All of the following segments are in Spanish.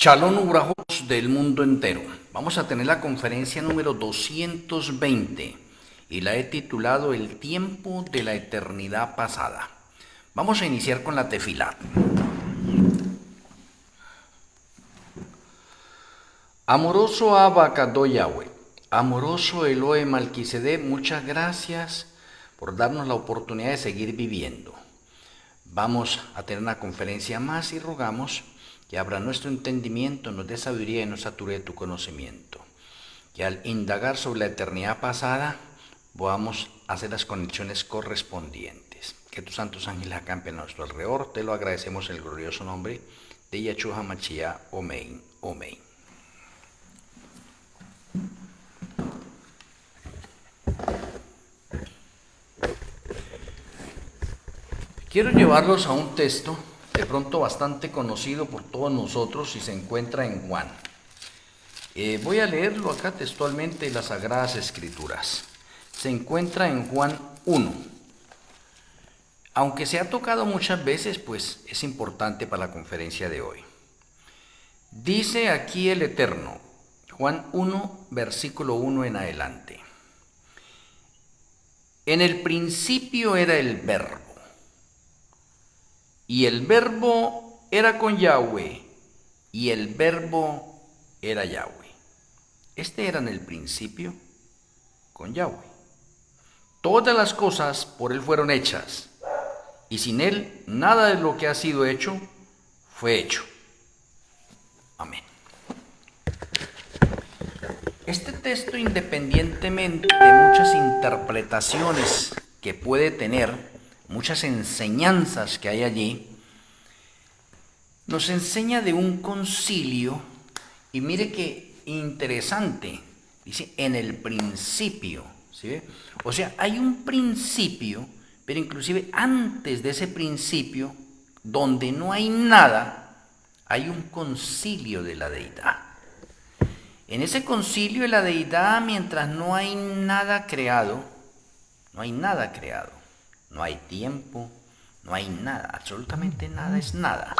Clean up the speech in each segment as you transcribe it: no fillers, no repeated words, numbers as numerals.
Shalom Ubrajos del mundo entero. Vamos a tener la conferencia número 220 y la he titulado El tiempo de la eternidad pasada. Vamos a iniciar con la tefilá. Amoroso Abba Kadosh Yahweh, amoroso Elohe Malquisedec, muchas gracias por darnos la oportunidad de seguir viviendo. Vamos a tener una conferencia más y rogamos que abra nuestro entendimiento, nos dé sabiduría y nos sature de tu conocimiento. Que al indagar sobre la eternidad pasada podamos hacer las conexiones correspondientes. Que tus santos ángeles acampen a nuestro alrededor. Te lo agradecemos en el glorioso nombre de Yahshua HaMashiach. Amén. Amén. Quiero llevarlos a un texto de pronto bastante conocido por todos nosotros y se encuentra en Juan. Voy a leerlo acá textualmente en las Sagradas Escrituras. Se encuentra en Juan 1. Aunque se ha tocado muchas veces, pues es importante para la conferencia de hoy. Dice aquí el Eterno, Juan 1, versículo 1 en adelante. En el principio era el Verbo. Y el Verbo era con Yahweh, y el Verbo era Yahweh. Este era en el principio con Yahweh. Todas las cosas por Él fueron hechas, y sin Él nada de lo que ha sido hecho fue hecho. Amén. Este texto, independientemente de muchas interpretaciones que puede tener, muchas enseñanzas que hay allí, nos enseña de un concilio, y mire qué interesante, dice en el principio, ¿sí ve? O sea, hay un principio, pero inclusive antes de ese principio, donde no hay nada, hay un concilio de la deidad. En ese concilio de la deidad, mientras no hay nada creado, no hay nada creado. No hay tiempo, no hay nada, absolutamente nada es nada.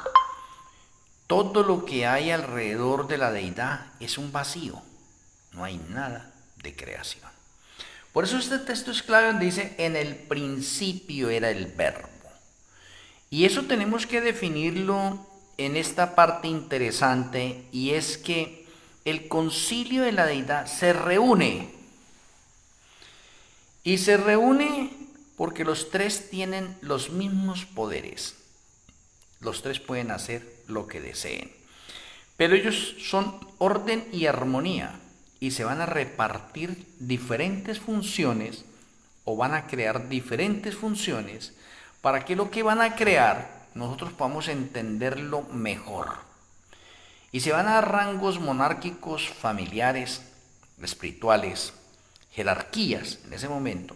Todo lo que hay alrededor de la deidad es un vacío, no hay nada de creación. Por eso este texto es clave donde dice, en el principio era el Verbo. Y eso tenemos que definirlo en esta parte interesante, y es que el concilio de la deidad se reúne. Y se reúne porque los tres tienen los mismos poderes. Los tres pueden hacer lo que deseen. Pero ellos son orden y armonía. Y se van a repartir diferentes funciones o van a crear diferentes funciones para que lo que van a crear nosotros podamos entenderlo mejor. Y se van a dar rangos monárquicos, familiares, espirituales, jerarquías en ese momento,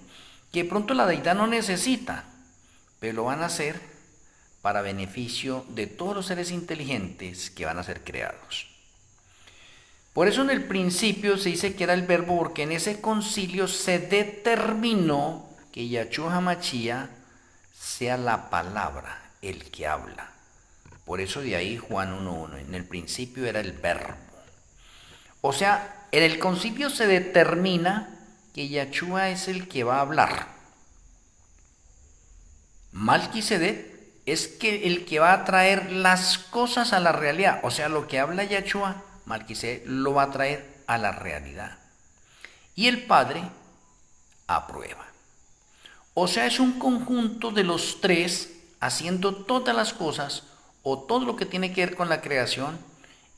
que de pronto la deidad no necesita, pero lo van a hacer para beneficio de todos los seres inteligentes que van a ser creados. Por eso en el principio se dice que era el Verbo, porque en ese concilio se determinó que Yahshua HaMashiach sea la palabra, el que habla. Por eso de ahí Juan 1.1, en el principio era el Verbo. O sea, en el concilio se determina que Yahshua es el que va a hablar. Malquisedec es que el que va a traer las cosas a la realidad. O sea, lo que habla Yahshua, Malquisedec lo va a traer a la realidad. Y el Padre aprueba. O sea, es un conjunto de los tres haciendo todas las cosas, o todo lo que tiene que ver con la creación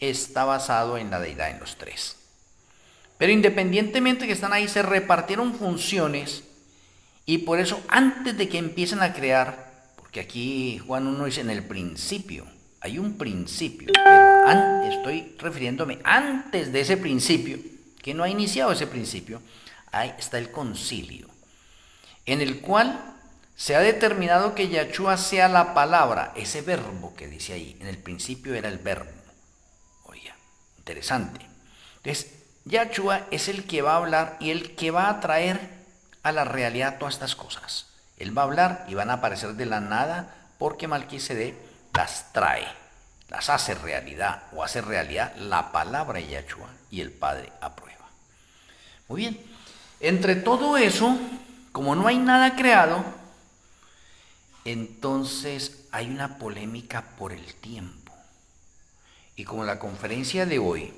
está basado en la deidad, en los tres. Pero independientemente que están ahí, se repartieron funciones, y por eso antes de que empiecen a crear, porque aquí Juan 1 dice en el principio, hay un principio, pero estoy refiriéndome antes de ese principio, que no ha iniciado ese principio, ahí está el concilio, en el cual se ha determinado que Yahshua sea la palabra, ese verbo que dice ahí, en el principio era el verbo. Oiga, interesante. Entonces, Yahshua es el que va a hablar y el que va a traer a la realidad todas estas cosas. Él va a hablar y van a aparecer de la nada porque Malquisedec las trae. las hace realidad o hace realidad la palabra de Yahshua y el Padre aprueba. Muy bien, entre todo eso, como no hay nada creado, entonces hay una polémica por el tiempo. Y como la conferencia de hoy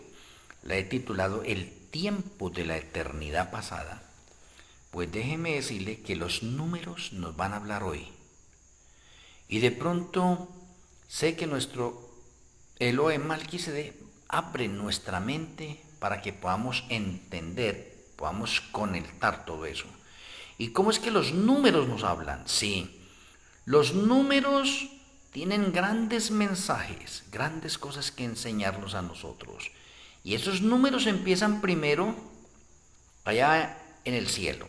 la he titulado El tiempo de la eternidad pasada, pues déjeme decirle que los números nos van a hablar hoy. Y de pronto sé que nuestro Elohim Malquisedec abre nuestra mente para que podamos entender, podamos conectar todo eso. ¿Y cómo es que los números nos hablan? Sí, los números tienen grandes mensajes, grandes cosas que enseñarnos a nosotros. Y esos números empiezan primero allá en el cielo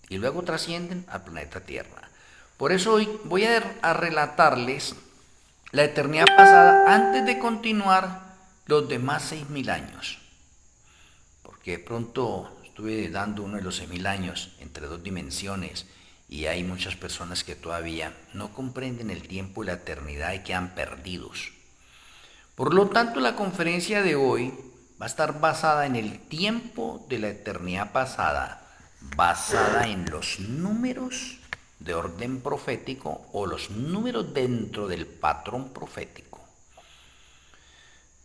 y luego trascienden al planeta Tierra. Por eso hoy voy a relatarles la eternidad pasada antes de continuar los demás 6.000 años. Porque de pronto estuve dando uno de los 6.000 años entre dos dimensiones y hay muchas personas que todavía no comprenden el tiempo y la eternidad y quedan perdidos. Por lo tanto, la conferencia de hoy va a estar basada en el tiempo de la eternidad pasada, basada en los números de orden profético o los números dentro del patrón profético.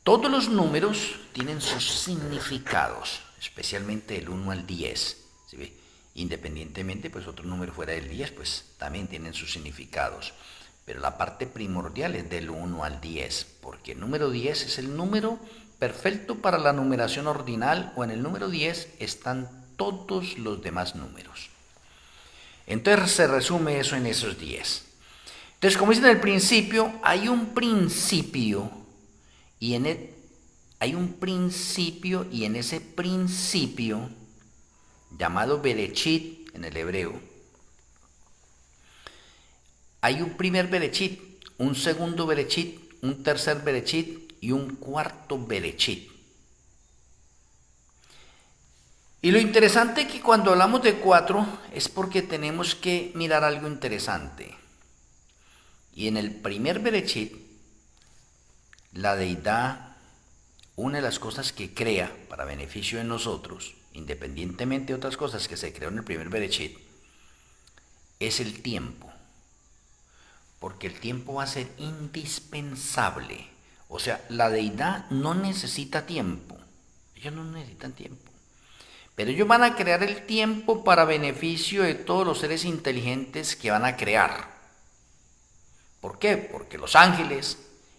Todos los números tienen sus significados, especialmente el 1 al 10. ¿Sí ve? Independientemente, pues otro número fuera del 10, pues también tienen sus significados. Pero la parte primordial es del 1 al 10, porque el número 10 es el número perfecto para la numeración ordinal, o en el número 10 están todos los demás números. Entonces se resume eso en esos 10. Entonces, como dicen en el principio, hay un principio y en ese principio llamado Berechit en el hebreo, hay un primer Berechit, un segundo Berechit, un tercer Berechit y un cuarto Berechit. Y lo interesante es que cuando hablamos de 4 es porque tenemos que mirar algo interesante. Y en el primer Berechit, la deidad, una de las cosas que crea para beneficio de nosotros, independientemente de otras cosas que se creó en el primer Berechit, es el tiempo. Porque el tiempo va a ser indispensable. O sea, la deidad no necesita tiempo. Ellos no necesitan tiempo. Pero ellos van a crear el tiempo para beneficio de todos los seres inteligentes que van a crear. ¿Por qué? Porque los ángeles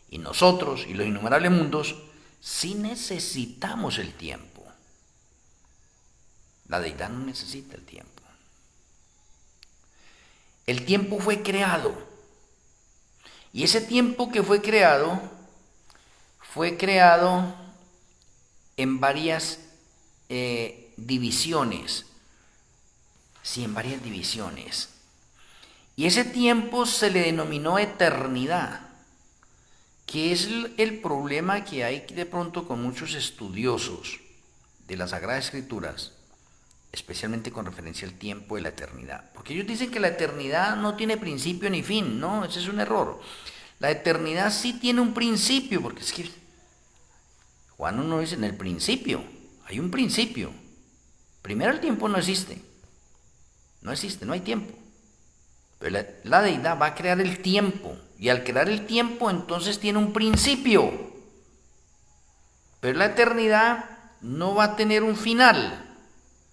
y nosotros y los innumerables mundos sí necesitamos el tiempo. La deidad no necesita el tiempo. El tiempo fue creado. Y ese tiempo que fue creado en varias divisiones. Sí, en varias divisiones. Y ese tiempo se le denominó eternidad, que es el problema que hay de pronto con muchos estudiosos de las Sagradas Escrituras, especialmente con referencia al tiempo de la eternidad. Porque ellos dicen que la eternidad no tiene principio ni fin. No, ese es un error. La eternidad sí tiene un principio, porque es que Juan 1 dice, en el principio, hay un principio. Primero el tiempo no existe, no hay tiempo. Pero la deidad va a crear el tiempo, y al crear el tiempo entonces tiene un principio. Pero la eternidad no va a tener un final.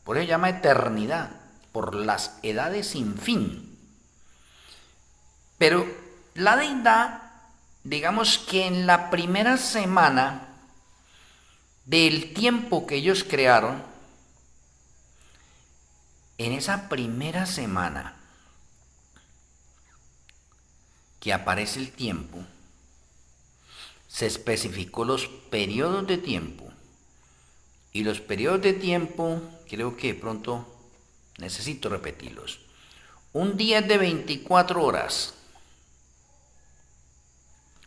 Por eso se llama eternidad, por las edades sin fin. Pero la deidad, digamos que en la primera semana del tiempo que ellos crearon, en esa primera semana que aparece el tiempo, se especificó los periodos de tiempo. Y los periodos de tiempo, creo que de pronto necesito repetirlos. Un día es de 24 horas.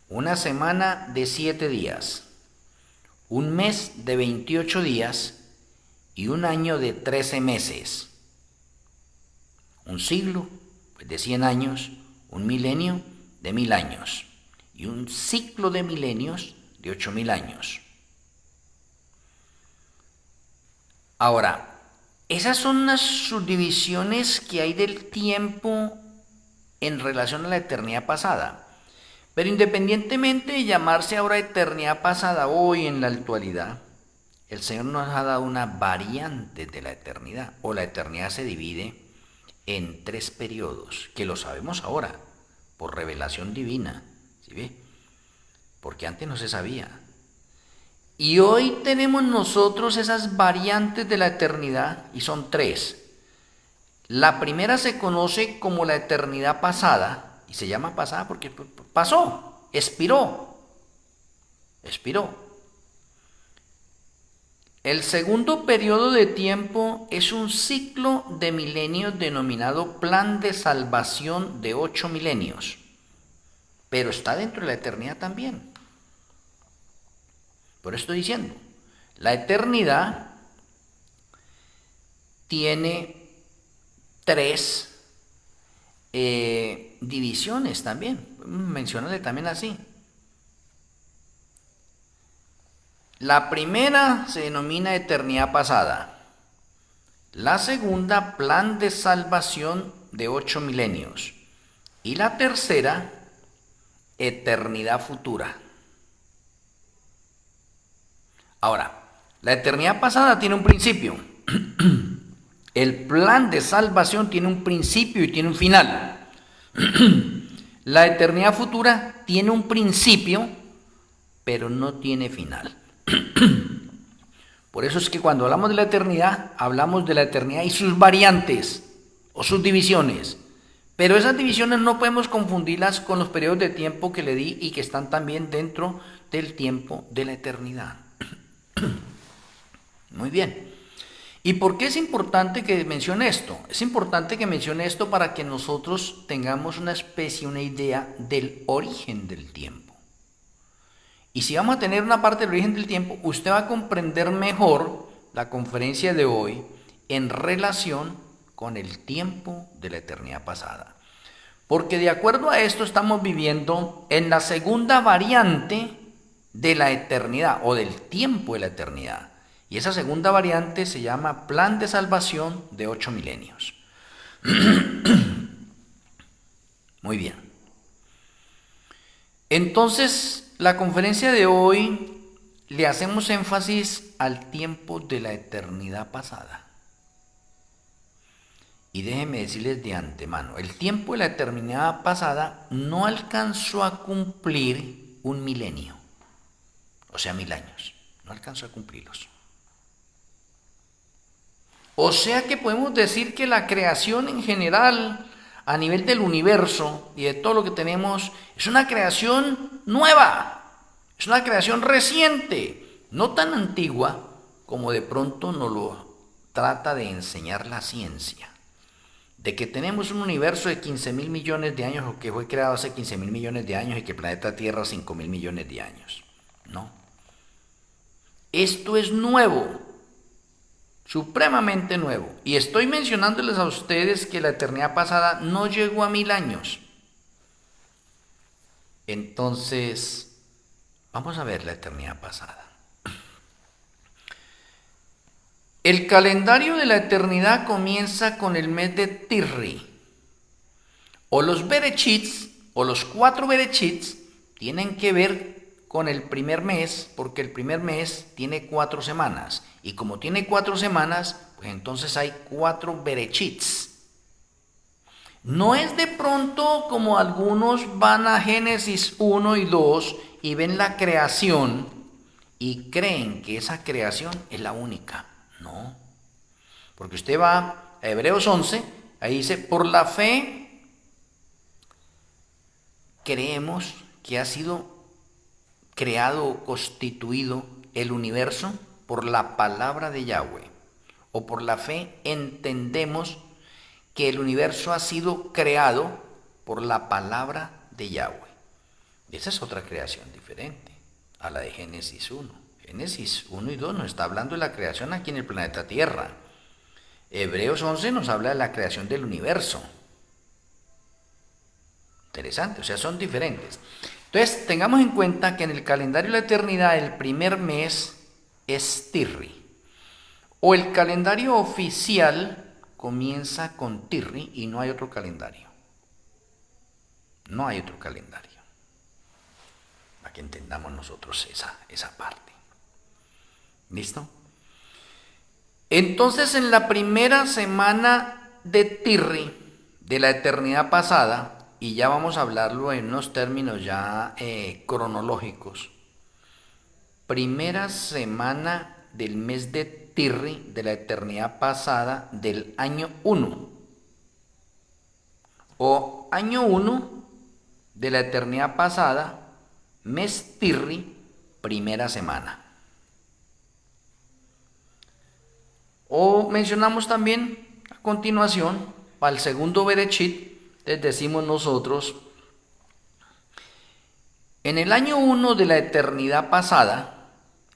Una semana de 7 días. Un mes de 28 días. Y un año de 13 meses. Un siglo, pues de 100 años. Un milenio de 1000 años. y un ciclo de milenios de 8.000 años. Ahora, esas son las subdivisiones que hay del tiempo en relación a la eternidad pasada. Pero independientemente de llamarse ahora eternidad pasada hoy en la actualidad, el Señor nos ha dado una variante de la eternidad, o la eternidad se divide en 3 periodos, que lo sabemos ahora, por revelación divina, ¿sí ve? Porque antes no se sabía. Y hoy tenemos nosotros esas variantes de la eternidad, y son 3. La primera se conoce como la eternidad pasada, y se llama pasada porque pasó, expiró. El segundo periodo de tiempo es un ciclo de milenios denominado plan de salvación de 8 milenios, pero está dentro de la eternidad también. Por eso estoy diciendo, la eternidad tiene 3 divisiones también, menciónale también así. La primera se denomina eternidad pasada, la segunda plan de salvación de 8 milenios y la tercera eternidad futura. Ahora, la eternidad pasada tiene un principio. El plan de salvación tiene un principio y tiene un final. La eternidad futura tiene un principio, pero no tiene final. Por eso es que cuando hablamos de la eternidad, hablamos de la eternidad y sus variantes o sus divisiones. Pero esas divisiones no podemos confundirlas con los periodos de tiempo que le di y que están también dentro del tiempo de la eternidad. Muy bien. ¿Y por qué es importante que mencione esto? Es importante que mencione esto para que nosotros tengamos una especie, una idea del origen del tiempo. Y si vamos a tener una parte del origen del tiempo, usted va a comprender mejor la conferencia de hoy en relación con el tiempo de la eternidad pasada. Porque de acuerdo a esto estamos viviendo en la segunda variante de la eternidad o del tiempo de la eternidad. Y esa segunda variante se llama plan de salvación de 8 milenios. Muy bien. Entonces, la conferencia de hoy le hacemos énfasis al tiempo de la eternidad pasada. Y déjenme decirles de antemano, el tiempo de la eternidad pasada no alcanzó a cumplir 1 milenio, o sea, 1000 años, no alcanzó a cumplirlos. O sea que podemos decir que la creación en general, a nivel del universo y de todo lo que tenemos, es una creación nueva, es una creación reciente, no tan antigua como de pronto nos lo trata de enseñar la ciencia. De que tenemos un universo de 15.000 millones de años o que fue creado hace 15.000 millones de años y que el planeta Tierra 5.000 millones de años. No. Esto es nuevo. Supremamente nuevo. Y estoy mencionándoles a ustedes que la eternidad pasada no llegó a 1000 años. Entonces, vamos a ver la eternidad pasada. El calendario de la eternidad comienza con el mes de Tirri. O los Berechits, o los 4 Berechits, tienen que ver con el primer mes, porque el primer mes tiene 4 semanas. Y como tiene 4 semanas, pues entonces hay 4 Berechits. No es de pronto como algunos van a Génesis 1 y 2 y ven la creación y creen que esa creación es la única. No. Porque usted va a Hebreos 11, ahí dice, por la fe creemos que ha sido creado o constituido el universo por la palabra de Yahweh, o por la fe entendemos que el universo ha sido creado por la palabra de Yahweh. Esa es otra creación diferente a la de Génesis 1. Génesis 1 y 2 nos está hablando de la creación aquí en el planeta Tierra. Hebreos 11 nos habla de la creación del universo. Interesante, o sea, son diferentes. Entonces, tengamos en cuenta que en el calendario de la eternidad el primer mes es Tirri. O el calendario oficial comienza con Tirri y no hay otro calendario. No hay otro calendario. Para que entendamos nosotros esa parte. ¿Listo? Entonces, en la primera semana de Tirri, de la eternidad pasada, y ya vamos a hablarlo en unos términos ya cronológicos, primera semana del mes de Tirri, de la eternidad pasada, del año 1, o año 1 de la eternidad pasada, mes Tirri, primera semana. O mencionamos también a continuación, para el segundo Berechit, les decimos nosotros, en el año 1 de la eternidad pasada,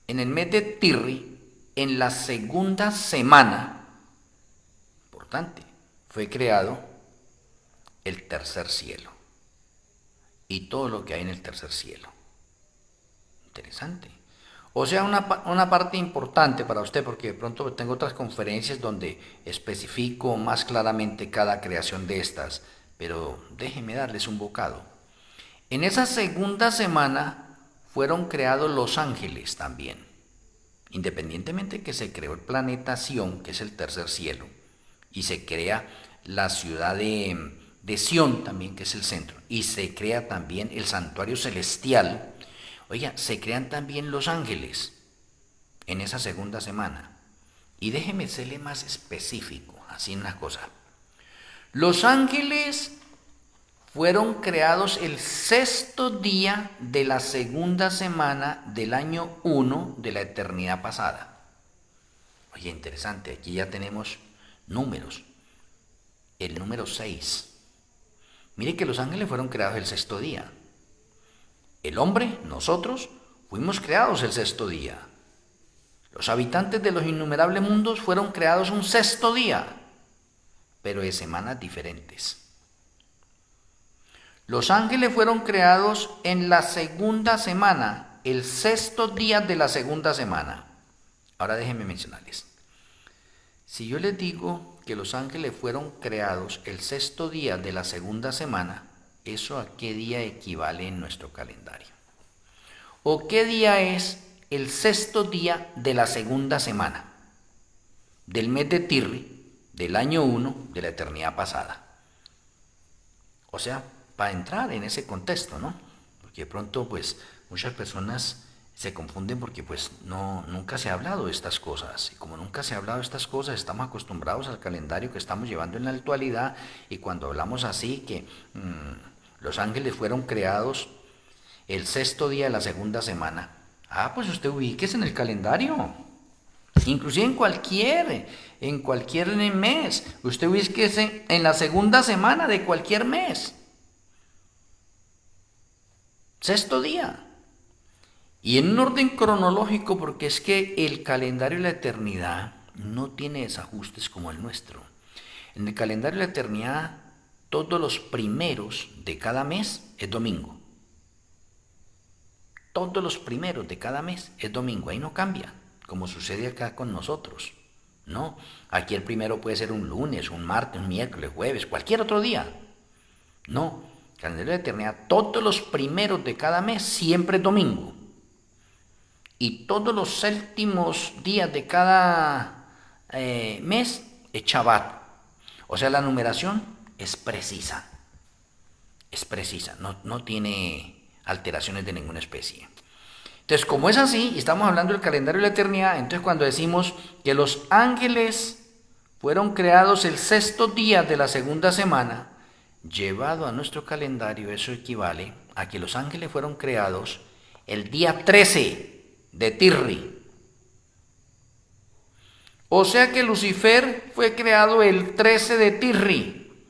en el mes de Tirri, en la segunda semana, importante, fue creado el tercer cielo y todo lo que hay en el tercer cielo. Interesante. O sea, una parte importante para usted, porque de pronto tengo otras conferencias donde especifico más claramente cada creación de estas, pero déjenme darles un bocado. En esa segunda semana fueron creados los ángeles también, independientemente que se creó el planeta Sión, que es el tercer cielo, y se crea la ciudad de Sión también, que es el centro, y se crea también el santuario celestial. Oiga, se crean también los ángeles en esa segunda semana. Y déjeme serle más específico, así una cosa. Los ángeles fueron creados el sexto día de la segunda semana del año 1 de la eternidad pasada. Oye, interesante, aquí ya tenemos números. El número 6. Mire que los ángeles fueron creados el sexto día. El hombre, nosotros, fuimos creados el sexto día. Los habitantes de los innumerables mundos fueron creados un sexto día, pero de semanas diferentes. Los ángeles fueron creados en la segunda semana, el sexto día de la segunda semana. Ahora déjenme mencionarles. Si yo les digo que los ángeles fueron creados el sexto día de la segunda semana, ¿eso a qué día equivale en nuestro calendario? ¿O qué día es el sexto día de la segunda semana del mes de Tirri, del año 1 de la eternidad pasada? O sea, para entrar en ese contexto, ¿no? Porque de pronto, pues, muchas personas se confunden porque, pues, nunca se ha hablado de estas cosas. Y como nunca se ha hablado de estas cosas, estamos acostumbrados al calendario que estamos llevando en la actualidad. Y cuando hablamos así, que los ángeles fueron creados el sexto día de la segunda semana. Pues usted ubíquese en el calendario. Inclusive en cualquier mes. Usted ubíquese en la segunda semana de cualquier mes. Sexto día. Y en un orden cronológico, porque es que el calendario de la eternidad no tiene desajustes como el nuestro. En el calendario de la eternidad, todos los primeros de cada mes es domingo. Todos los primeros de cada mes es domingo. Ahí no cambia, como sucede acá con nosotros. No, aquí el primero puede ser un lunes, un martes, un miércoles, jueves, cualquier otro día. No, calendario de la eternidad, todos los primeros de cada mes siempre es domingo. Y todos los séptimos días de cada mes es Shabbat. O sea, la numeración es precisa. Es precisa, no tiene alteraciones de ninguna especie. Entonces, como es así, y estamos hablando del calendario de la eternidad, entonces cuando decimos que los ángeles fueron creados el sexto día de la segunda semana, llevado a nuestro calendario, eso equivale a que los ángeles fueron creados el día 13 de Tirri. O sea que Lucifer fue creado el 13 de Tirri,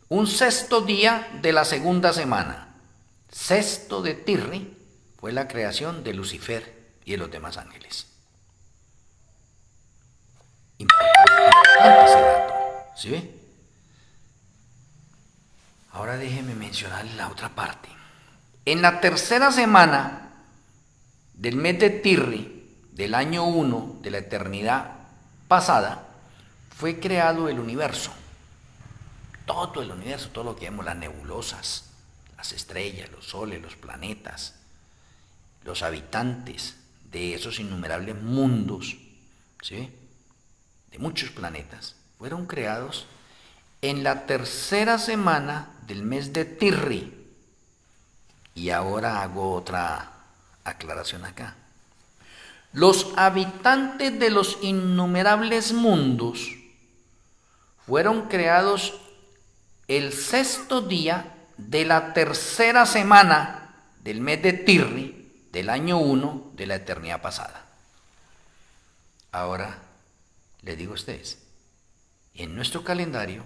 un sexto día de la segunda semana. Sexto de Tirri fue la creación de Lucifer y de los demás ángeles. Importante ese dato, ¿sí ve? Ahora déjeme mencionar la otra parte. En la tercera semana del mes de Tirri, del año 1 de la eternidad pasada, fue creado el universo. Todo el universo, todo lo que vemos, las nebulosas, las estrellas, los soles, los planetas, los habitantes de esos innumerables mundos, ¿sí?, de muchos planetas, fueron creados en la tercera semana del mes de Tirri. Y ahora hago otra aclaración acá. Los habitantes de los innumerables mundos fueron creados el sexto día de la tercera semana del mes de Tirri del año 1 de la eternidad pasada. Ahora les digo a ustedes, en nuestro calendario,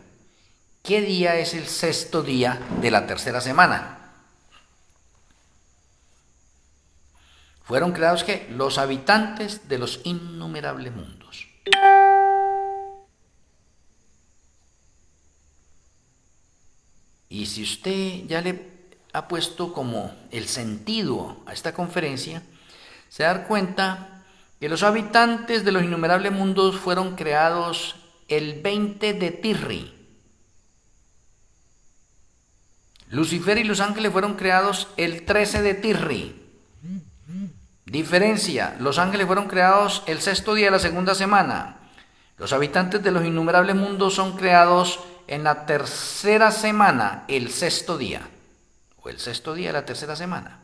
¿qué día es el sexto día de la tercera semana? Fueron creados ¿qué? Los habitantes de los innumerables mundos. Y si usted ya le ha puesto como el sentido a esta conferencia, se da cuenta que los habitantes de los innumerables mundos fueron creados el 20 de Tirri. Lucifer y los ángeles fueron creados el 13 de Tirri. Diferencia, los ángeles fueron creados el sexto día de la segunda semana. Los habitantes de los innumerables mundos son creados en la tercera semana, el sexto día, o el sexto día de la tercera semana.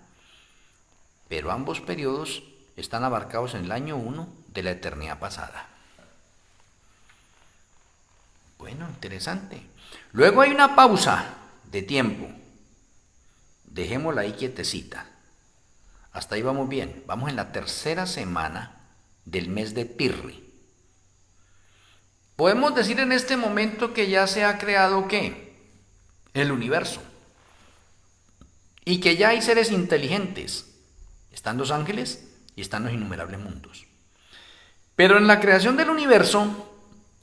Pero ambos periodos están abarcados en el año 1 de la eternidad pasada. Bueno, interesante. Luego hay una pausa de tiempo. Dejémosla ahí quietecita. Hasta ahí vamos bien. Vamos en la tercera semana del mes de Tirri. Podemos decir en este momento que ya se ha creado ¿qué? El universo. Y que ya hay seres inteligentes. Están los ángeles y están los innumerables mundos. Pero en la creación del universo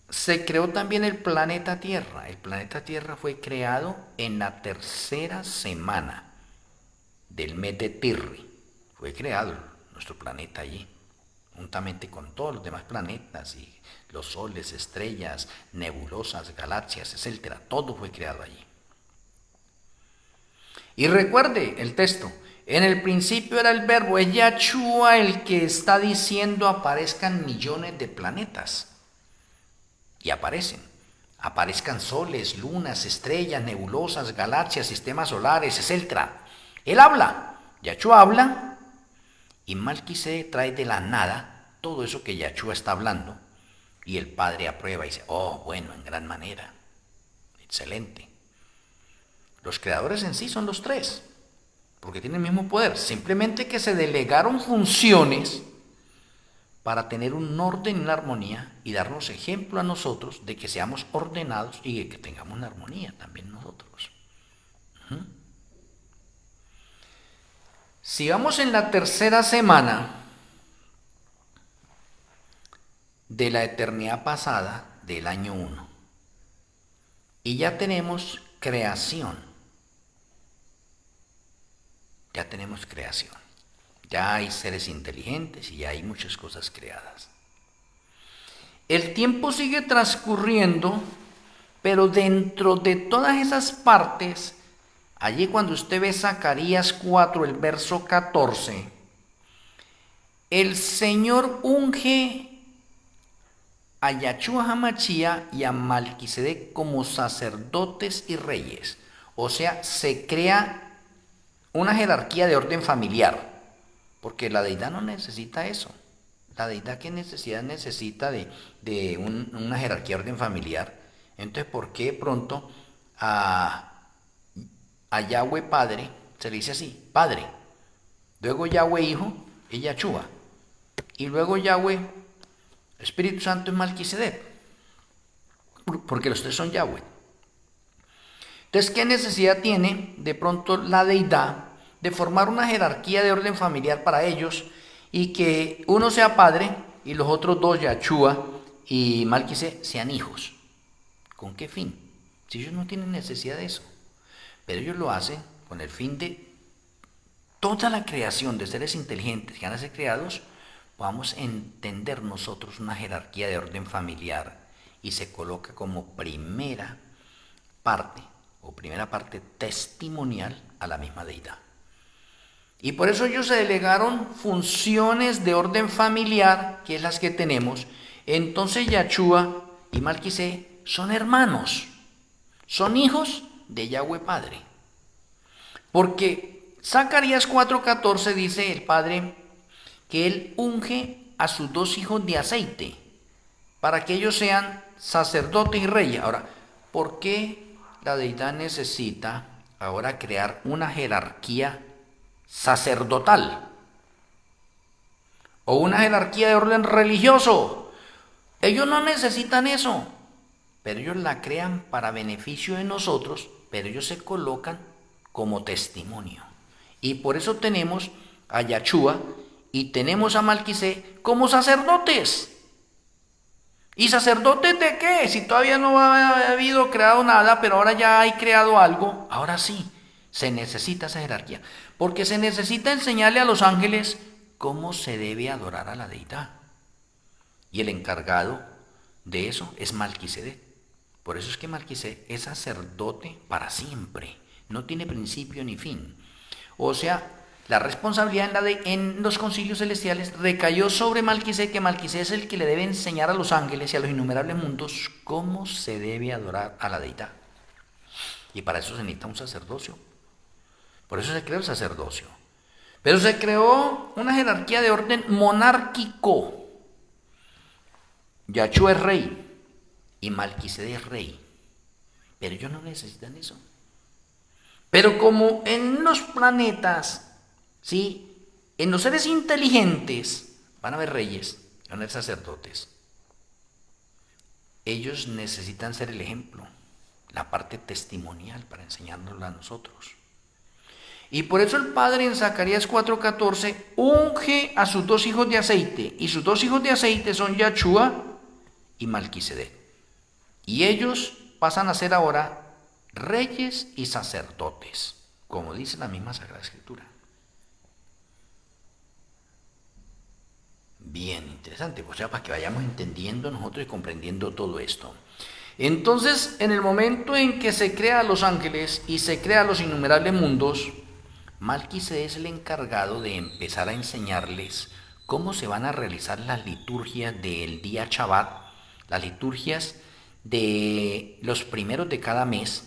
se creó también el planeta Tierra. El planeta Tierra fue creado en la tercera semana del mes de Tirri. Fue creado nuestro planeta allí, juntamente con todos los demás planetas y los soles, estrellas, nebulosas, galaxias, etc. Todo fue creado allí. Y recuerde el texto, en el principio era el verbo, es Yahshua el que está diciendo aparezcan millones de planetas. Y aparecen. Aparezcan soles, lunas, estrellas, nebulosas, galaxias, sistemas solares, etc. Él habla, Yahshua habla, y Malquisedec trae de la nada todo eso que Yahshua está hablando, y el Padre aprueba y dice, oh, bueno, en gran manera, excelente. Los creadores en sí son los tres, porque tienen el mismo poder, simplemente que se delegaron funciones para tener un orden y una armonía y darnos ejemplo a nosotros de que seamos ordenados y de que tengamos una armonía también nosotros. Si vamos en la tercera semana de la eternidad pasada del año 1 y ya tenemos creación, ya hay seres inteligentes y ya hay muchas cosas creadas. El tiempo sigue transcurriendo, pero dentro de todas esas partes, allí cuando usted ve Zacarías 4, el verso 14, el Señor unge a Yahshua HaMashiach y a Malquisedec como sacerdotes y reyes. O sea, se crea una jerarquía de orden familiar, porque la deidad no necesita eso. La deidad, ¿qué necesidad necesita de una jerarquía de orden familiar? Entonces, ¿por qué pronto a Yahweh Padre se le dice así, Padre? Luego Yahweh Hijo es Yahshua. Y luego Yahweh Espíritu Santo es Malquisedec, porque los tres son Yahweh. Entonces, ¿qué necesidad tiene de pronto la deidad de formar una jerarquía de orden familiar para ellos y que uno sea padre y los otros dos, Yahshua y Malquisedec, sean hijos? ¿Con qué fin? Si ellos no tienen necesidad de eso. pero ellos lo hacen con el fin de toda la creación de seres inteligentes que van a ser creados, podamos entender nosotros una jerarquía de orden familiar y se coloca como primera parte o primera parte testimonial a la misma deidad. Y por eso ellos se delegaron funciones de orden familiar, que es las que tenemos. Entonces Yahshua y Malquisé son hermanos, son hijos de Yahweh Padre. Porque Zacarías 4:14 dice el Padre que Él unge a sus dos hijos de aceite para que ellos sean sacerdote y rey. Ahora, ¿por qué la deidad necesita ahora crear una jerarquía sacerdotal o una jerarquía de orden religioso? Ellos no necesitan eso, pero ellos la crean para beneficio de nosotros, pero ellos se colocan como testimonio. Y por eso tenemos a Yahshua y tenemos a Malquisé como sacerdotes. ¿Y sacerdotes de qué? Si todavía no ha habido creado nada, pero ahora ya hay creado algo, ahora sí, se necesita esa jerarquía. Porque se necesita enseñarle a los ángeles cómo se debe adorar a la deidad. Y el encargado de eso es Malquisedec. Por eso es que Malquisé es sacerdote para siempre. No tiene principio ni fin. O sea, la responsabilidad en los concilios celestiales recayó sobre Malquisé, que Malquisé es el que le debe enseñar a los ángeles y a los innumerables mundos cómo se debe adorar a la deidad. Y para eso se necesita un sacerdocio. Por eso se creó el sacerdocio. Pero se creó una jerarquía de orden monárquico. Yahshua es rey y Malquisé es rey. Pero ellos no necesitan eso. Pero como en los planetas, ¿sí?, en los seres inteligentes van a haber reyes, van a haber sacerdotes. Ellos necesitan ser el ejemplo, la parte testimonial para enseñárnoslo a nosotros. Y por eso el Padre en Zacarías 4:14 unge a sus dos hijos de aceite. Y sus dos hijos de aceite son Yahshua y Malquisedec. Y ellos pasan a ser ahora reyes y sacerdotes, como dice la misma Sagrada Escritura. Bien, interesante, pues ya para que vayamos entendiendo nosotros y comprendiendo todo esto. Entonces, en el momento en que se crea a los ángeles y se crea los innumerables mundos, Malquisedec es el encargado de empezar a enseñarles cómo se van a realizar las liturgias del día Shabbat, las liturgias de los primeros de cada mes,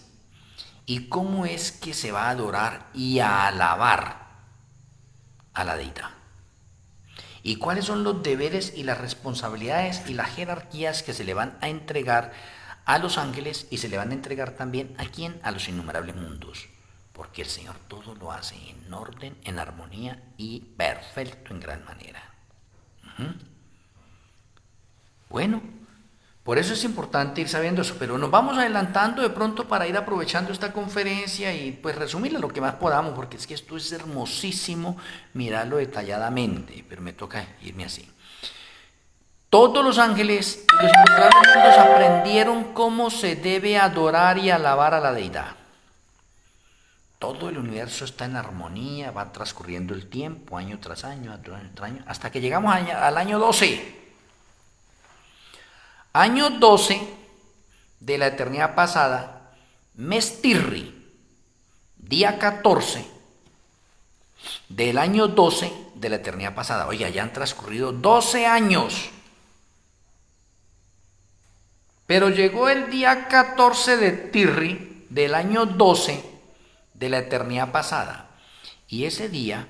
y cómo es que se va a adorar y a alabar a la deidad. Y cuáles son los deberes y las responsabilidades y las jerarquías que se le van a entregar a los ángeles y se le van a entregar también a quién, a los innumerables mundos. Porque el Señor todo lo hace en orden, en armonía y perfecto en gran manera. Bueno, por eso es importante ir sabiendo eso, pero nos vamos adelantando de pronto para ir aprovechando esta conferencia y pues resumirla lo que más podamos, porque es que esto es hermosísimo mirarlo detalladamente, pero me toca irme así. Todos los ángeles y los innumerables mundos aprendieron cómo se debe adorar y alabar a la deidad. Todo el universo está en armonía, va transcurriendo el tiempo, año tras año, hasta que llegamos al año 12. Año 12 de la eternidad pasada, mes Tirri, día 14 del año 12 de la eternidad pasada. Oiga, ya han transcurrido 12 años. Pero llegó el día 14 de Tirri del año 12 de la eternidad pasada. Y ese día,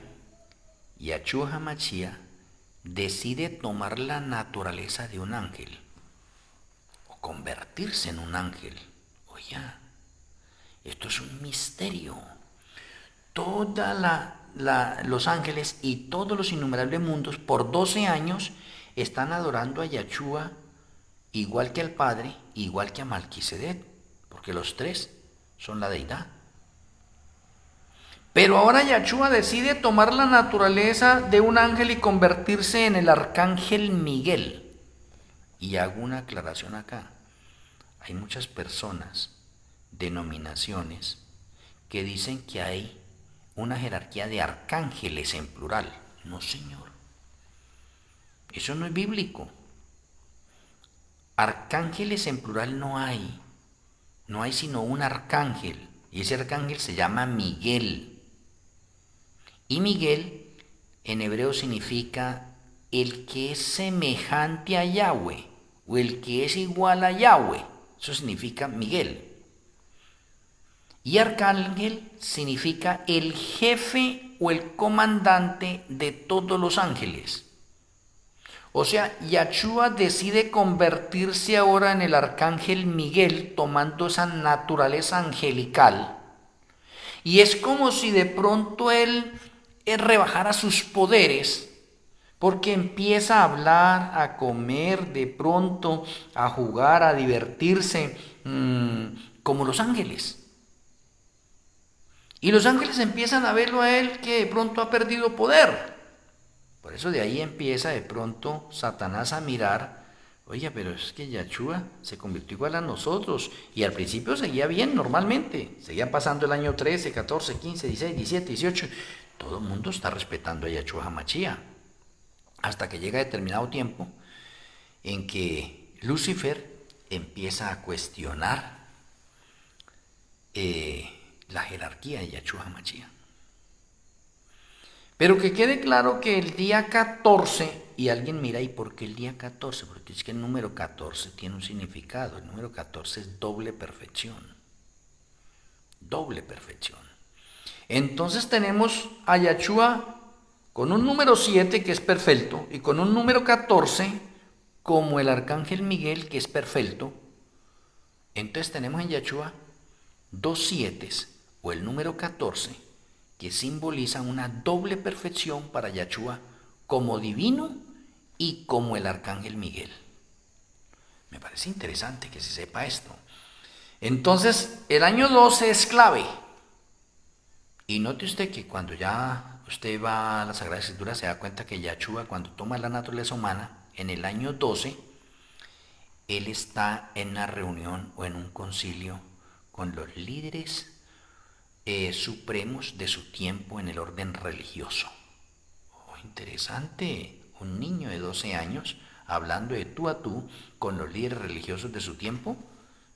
Yahshua HaMashiach decide tomar la naturaleza de un ángel. Convertirse en un ángel. Oye, esto es un misterio. Los ángeles y todos los innumerables mundos por 12 años están adorando a Yahshua igual que al Padre, igual que a Malquisedec, porque los tres son la deidad. Pero ahora Yahshua decide tomar la naturaleza de un ángel y convertirse en el arcángel Miguel. Y hago una aclaración acá. Hay muchas personas, denominaciones, que dicen que hay una jerarquía de arcángeles en plural. No, señor. Eso no es bíblico. Arcángeles en plural no hay. No hay sino un arcángel. Y ese arcángel se llama Miguel. Y Miguel en hebreo significa el que es semejante a Yahweh o el que es igual a Yahweh. Eso significa Miguel. Y arcángel significa el jefe o el comandante de todos los ángeles. O sea, Yahshua decide convertirse ahora en el arcángel Miguel, tomando esa naturaleza angelical. Y es como si de pronto él rebajara sus poderes, porque empieza a hablar, a comer, de pronto a jugar, a divertirse, como los ángeles. Y los ángeles empiezan a verlo a él que de pronto ha perdido poder. Por eso de ahí empieza de pronto Satanás a mirar, oye, pero es que Yahshua se convirtió igual a nosotros. Y al principio seguía bien, normalmente. Seguía pasando el año 13, 14, 15, 16, 17, 18. Todo el mundo está respetando a Yahshua HaMashiach. Hasta que llega determinado tiempo en que Lucifer empieza a cuestionar la jerarquía de Yahshua HaMashiach. Pero que quede claro que el día 14, y alguien mira, ¿y por qué el día 14? Porque es que el número 14 tiene un significado. El número 14 es doble perfección. Doble perfección. Entonces tenemos a Yahshua con un número 7 que es perfecto y con un número 14 como el arcángel Miguel que es perfecto. Entonces tenemos en Yahshua dos 7 o el número 14 que simboliza una doble perfección para Yahshua como divino y como el arcángel Miguel. Me parece interesante que se sepa esto. Entonces, el año 12 es clave. Y note usted que cuando ya usted va a la Sagrada Escritura se da cuenta que Yahshua, cuando toma la naturaleza humana, en el año 12, él está en una reunión o en un concilio con los líderes supremos de su tiempo en el orden religioso. Oh, interesante, un niño de 12 años hablando de tú a tú con los líderes religiosos de su tiempo,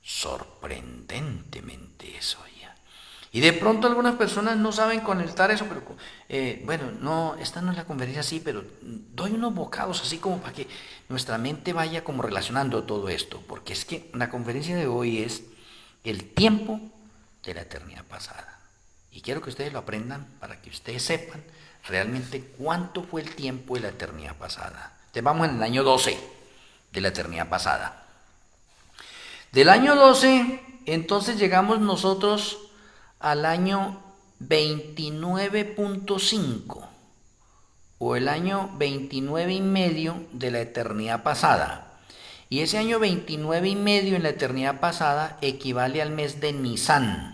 sorprendentemente eso ya. Y de pronto algunas personas no saben conectar eso, pero bueno, no, esta no es la conferencia así, pero doy unos bocados así como para que nuestra mente vaya como relacionando todo esto, porque es que la conferencia de hoy es el tiempo de la eternidad pasada. Y quiero que ustedes lo aprendan para que ustedes sepan realmente cuánto fue el tiempo de la eternidad pasada. Entonces vamos en el año 12 de la eternidad pasada. Del año 12, entonces llegamos nosotros al año 29.5 o el año 29 y medio de la eternidad pasada. Y ese año 29 y medio en la eternidad pasada equivale al mes de Nisan.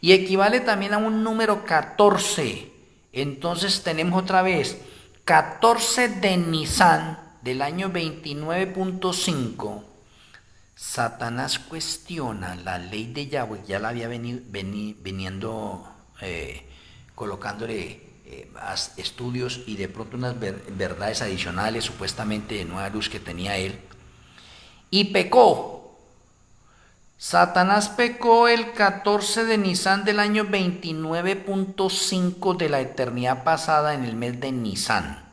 Y equivale también a un número 14. Entonces tenemos otra vez 14 de Nisan del año 29.5. Satanás cuestiona la ley de Yahweh, ya la había veniendo colocándole estudios y de pronto unas verdades adicionales supuestamente de nueva luz que tenía él. Y pecó. Satanás pecó el 14 de Nisan del año 29.5 de la eternidad pasada en el mes de Nisan.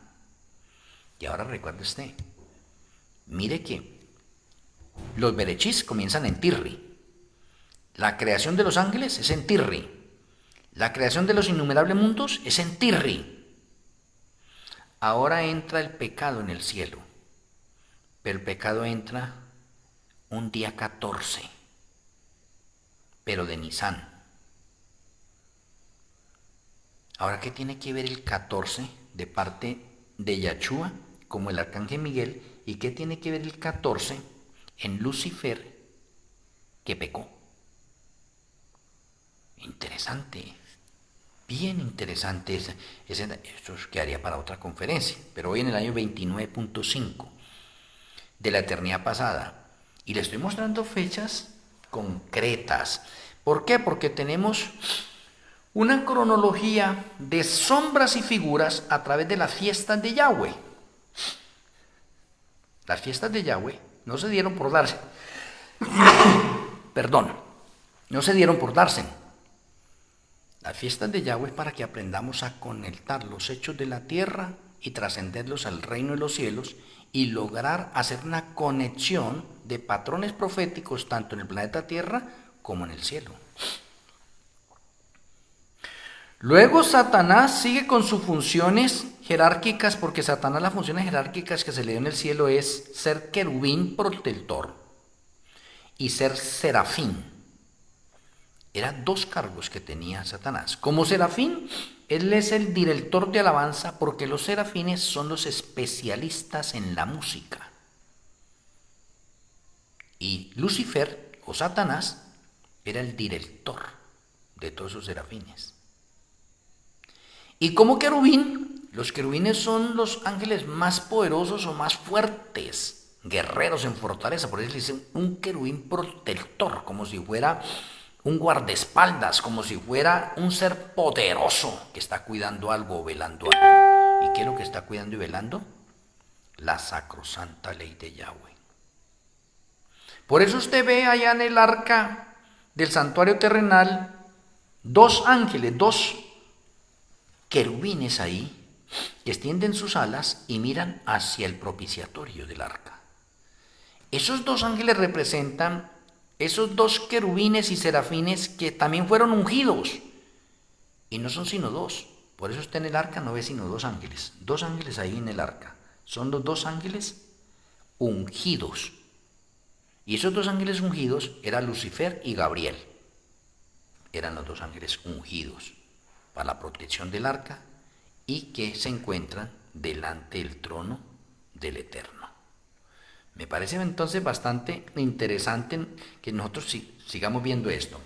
Y ahora recuerde usted, mire que los Berechís comienzan en Tirri. La creación de los ángeles es en Tirri. La creación de los innumerables mundos es en Tirri. Ahora entra el pecado en el cielo. Pero el pecado entra un día 14. Pero de Nisan. Ahora, ¿qué tiene que ver el 14 de parte de Yahshua como el arcángel Miguel? ¿Y qué tiene que ver el 14 en Lucifer que pecó? Interesante, bien interesante. Esto quedaría para otra conferencia, pero hoy en el año 29.5 de la eternidad pasada. Y le estoy mostrando fechas concretas, ¿Por qué? Porque tenemos una cronología de sombras y figuras a través de las fiestas de Yahweh. Las fiestas de Yahweh no se dieron por darse. Perdón, no se dieron por darse. Las fiestas de Yahweh es para que aprendamos a conectar los hechos de la tierra y trascenderlos al reino de los cielos y lograr hacer una conexión de patrones proféticos tanto en el planeta Tierra como en el cielo. Luego Satanás sigue con sus funciones jerárquicas, porque Satanás las funciones jerárquicas que se le dio en el cielo es ser querubín protector y ser serafín. Eran dos cargos que tenía Satanás. Como serafín, él es el director de alabanza, porque los serafines son los especialistas en la música. Y Lucifer, o Satanás, era el director de todos esos serafines. Y como querubín, los querubines son los ángeles más poderosos o más fuertes, guerreros en fortaleza. Por eso le dicen un querubín protector, como si fuera un guardaespaldas, como si fuera un ser poderoso que está cuidando algo o velando algo. ¿Y qué es lo que está cuidando y velando? La sacrosanta ley de Yahweh. Por eso usted ve allá en el arca del santuario terrenal dos ángeles, dos querubines ahí, que extienden sus alas y miran hacia el propiciatorio del arca. Esos dos ángeles representan esos dos querubines y serafines que también fueron ungidos. Y no son sino dos. Por eso usted en el arca no ve sino dos ángeles. Dos ángeles ahí en el arca. Son los dos ángeles ungidos. Y esos dos ángeles ungidos eran Lucifer y Gabriel. Eran los dos ángeles ungidos para la protección del arca y que se encuentran delante del trono del Eterno. Me parece entonces bastante interesante que nosotros sigamos viendo esto.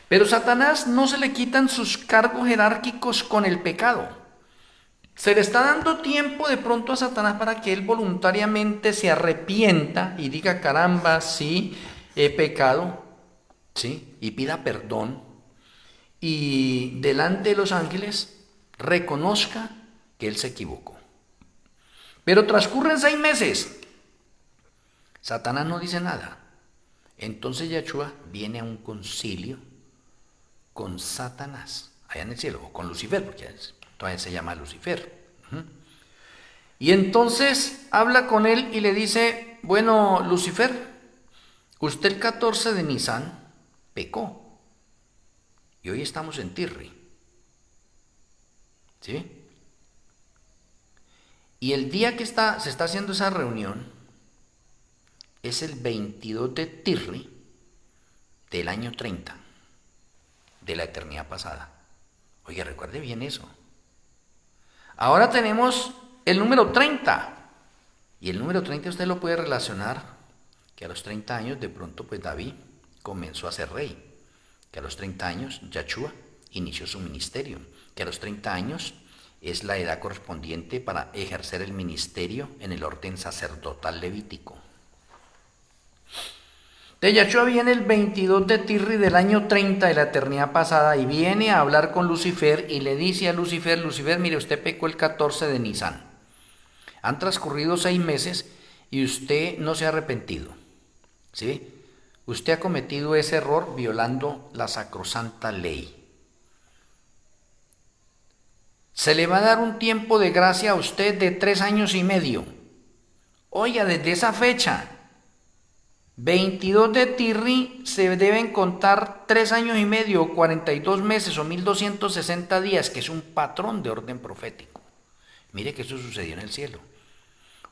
Pero Satanás no se le quitan sus cargos jerárquicos con el pecado. Se le está dando tiempo de pronto a Satanás para que él voluntariamente se arrepienta y diga: caramba, sí, he pecado, sí, y pida perdón. Y delante de los ángeles reconozca que él se equivocó. Pero transcurren 6 meses. Satanás no dice nada. Entonces Yahshua viene a un concilio con Satanás, allá en el cielo, o con Lucifer, porque todavía se llama Lucifer. Y entonces habla con él y le dice: bueno, Lucifer, usted el 14 de Nisan pecó. Y hoy estamos en Tirri. ¿Sí? Y el día que se está haciendo esa reunión es el 22 de Tirri del año 30, de la eternidad pasada. Oye, recuerde bien eso. Ahora tenemos el número 30. Y el número 30 usted lo puede relacionar que a los 30 años de pronto pues David comenzó a ser rey. Que a los 30 años Yahshua inició su ministerio, que a los 30 años es la edad correspondiente para ejercer el ministerio en el orden sacerdotal levítico. De Yahshua viene el 22 de Tirri del año 30 de la eternidad pasada y viene a hablar con Lucifer y le dice a Lucifer: Lucifer, mire, usted pecó el 14 de Nisan. Han transcurrido 6 meses y usted no se ha arrepentido, ¿sí? Usted ha cometido ese error violando la sacrosanta ley. Se le va a dar un tiempo de gracia a usted de 3 años y medio. Oiga, desde esa fecha, 22 de Tirri, se deben contar 3 años y medio, 42 meses o 1260 días, que es un patrón de orden profético. Mire que eso sucedió en el cielo.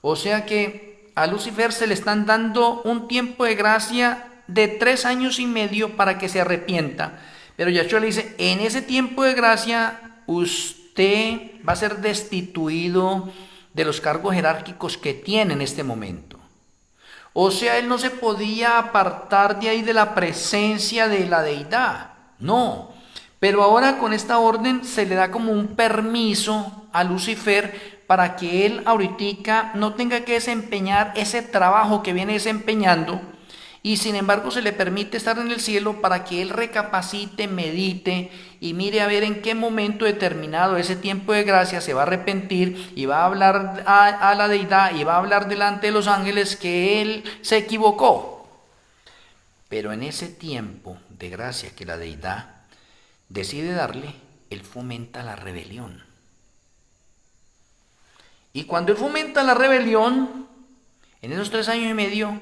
O sea que a Lucifer se le están dando un tiempo de gracia de 3 años y medio para que se arrepienta. Pero Yahshua le dice: en ese tiempo de gracia usted va a ser destituido de los cargos jerárquicos que tiene en este momento. O sea, él no se podía apartar de ahí de la presencia de la deidad. No. Pero ahora con esta orden se le da como un permiso a Lucifer para que él ahorita no tenga que desempeñar ese trabajo que viene desempeñando y sin embargo se le permite estar en el cielo para que él recapacite, medite y mire a ver en qué momento determinado ese tiempo de gracia se va a arrepentir y va a hablar a la deidad y va a hablar delante de los ángeles que él se equivocó. Pero en ese tiempo de gracia que la deidad decide darle, él fomenta la rebelión. Y cuando él fomenta la rebelión, en esos 3 años y medio,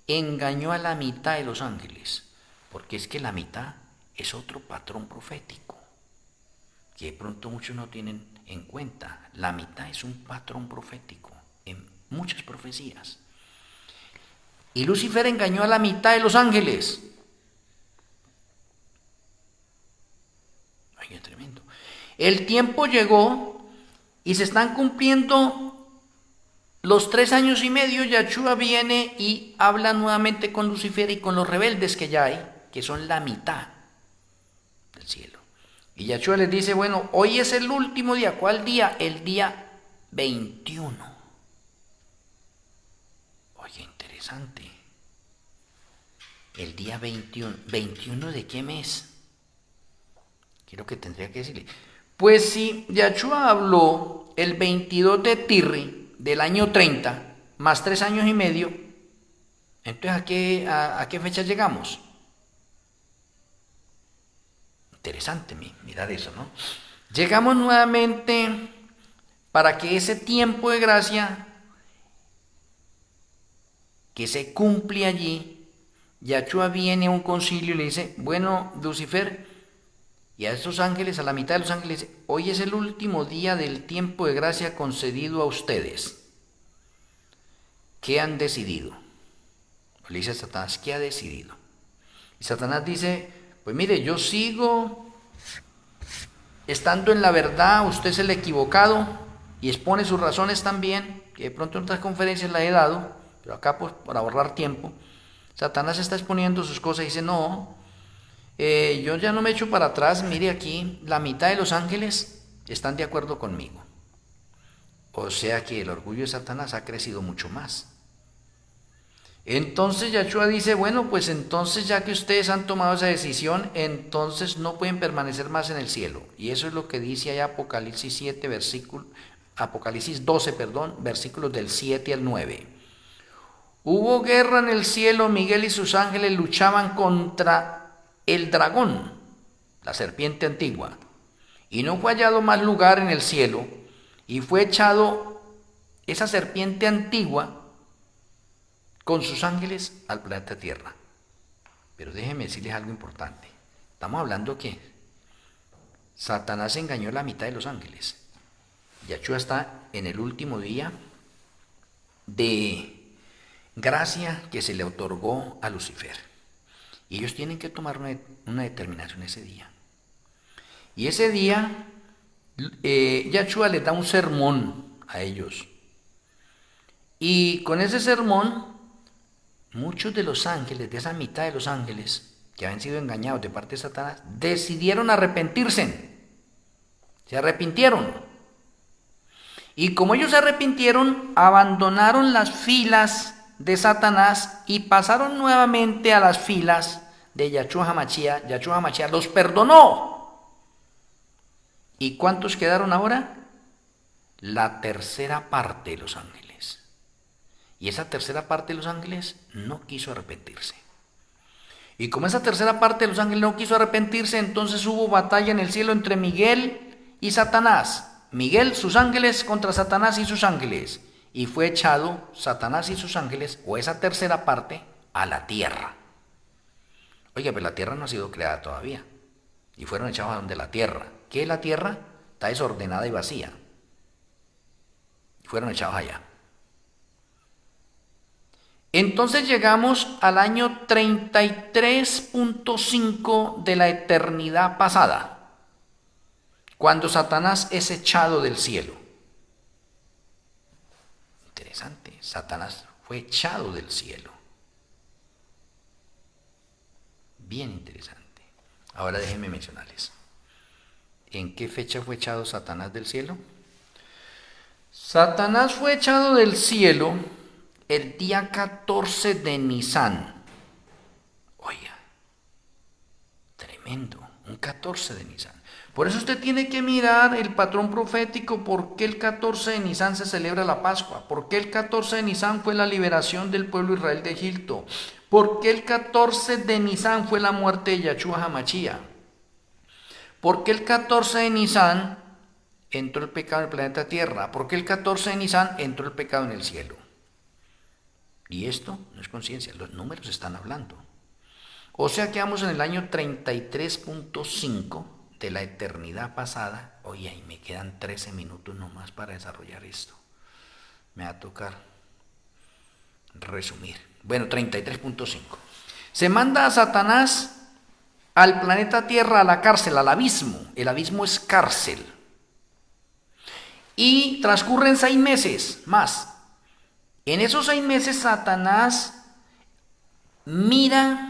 engañó a la mitad de los ángeles, porque es que la mitad es otro patrón profético, que de pronto muchos no tienen en cuenta. La mitad es un patrón profético en muchas profecías. Y Lucifer engañó a la mitad de los ángeles. Ay, qué tremendo. El tiempo llegó y se están cumpliendo los 3 años y medio. Yahshua viene y habla nuevamente con Lucifer y con los rebeldes que ya hay, que son la mitad del cielo. Y Yahshua les dice, bueno, hoy es el último día. ¿Cuál día? El día 21. Oye, interesante. El día 21. ¿21 de qué mes? ¿Qué es lo que tendría que decirle? Pues si Yahshua habló el 22 de Tirri del año 30, más 3 años y medio, entonces ¿a qué fecha llegamos? Interesante mirar eso, ¿no? Llegamos nuevamente para que ese tiempo de gracia que se cumple allí, Yahshua viene a un concilio y le dice, bueno, Lucifer, y a estos ángeles, a la mitad de los ángeles, hoy es el último día del tiempo de gracia concedido a ustedes. ¿Qué han decidido? Le dice a Satanás, ¿qué ha decidido? Y Satanás dice, pues mire, yo sigo estando en la verdad, usted es el equivocado, y expone sus razones también, que de pronto en otras conferencias la he dado, pero acá pues, para ahorrar tiempo, Satanás está exponiendo sus cosas y dice, no, yo ya no me echo para atrás, mire aquí, la mitad de los ángeles están de acuerdo conmigo. O sea que el orgullo de Satanás ha crecido mucho más. Entonces Yahshua dice, bueno, pues entonces ya que ustedes han tomado esa decisión, entonces no pueden permanecer más en el cielo. Y eso es lo que dice allá Apocalipsis 12, versículos del 7 al 9. Hubo guerra en el cielo, Miguel y sus ángeles luchaban contra el dragón, la serpiente antigua, y no fue hallado más lugar en el cielo, y fue echado esa serpiente antigua con sus ángeles al planeta Tierra. Pero déjenme decirles algo importante. Estamos hablando que Satanás engañó a la mitad de los ángeles. Yahshua está en el último día de gracia que se le otorgó a Lucifer. Y ellos tienen que tomar una determinación ese día. Y ese día, Yahshua les da un sermón a ellos. Y con ese sermón, muchos de los ángeles, de esa mitad de los ángeles, que habían sido engañados de parte de Satanás, decidieron arrepentirse. Se arrepintieron. Y como ellos se arrepintieron, abandonaron las filas de Satanás y pasaron nuevamente a las filas de Yahshua HaMashiach. Yahshua HaMashiach los perdonó. ¿Y cuántos quedaron ahora? La tercera parte de los ángeles. Y esa tercera parte de los ángeles no quiso arrepentirse. Y como esa tercera parte de los ángeles no quiso arrepentirse, entonces hubo batalla en el cielo entre Miguel y Satanás. Miguel, sus ángeles, contra Satanás y sus ángeles. Y fue echado Satanás y sus ángeles, o esa tercera parte, a la tierra. Oiga, pero la tierra no ha sido creada todavía. Y fueron echados a donde la tierra. ¿Qué es la tierra? Está desordenada y vacía. Y fueron echados allá. Entonces llegamos al año 33.5 de la eternidad pasada, cuando Satanás es echado del cielo. Interesante, Satanás fue echado del cielo. Bien interesante. Ahora déjenme mencionarles. ¿En qué fecha fue echado Satanás del cielo? Satanás fue echado del cielo el día 14 de Nisán. Tremendo, un 14 de Nisan. Por eso usted tiene que mirar el patrón profético, por qué el 14 de Nisan se celebra la Pascua, por qué el 14 de Nisan fue la liberación del pueblo de Israel de Egipto, por qué el 14 de Nisan fue la muerte de Yahshua HaMashiach, por qué el 14 de Nisan entró el pecado en el planeta Tierra, por qué el 14 de Nisan entró el pecado en el cielo. Y esto no es conciencia, los números están hablando. O sea que vamos en el año 33.5 de la eternidad pasada. Oye, ahí me quedan 13 minutos nomás para desarrollar esto. Me va a tocar resumir. Bueno, 33.5. Se manda a Satanás al planeta Tierra, a la cárcel, al abismo. El abismo es cárcel. Y transcurren 6 meses más. En esos 6 meses Satanás mira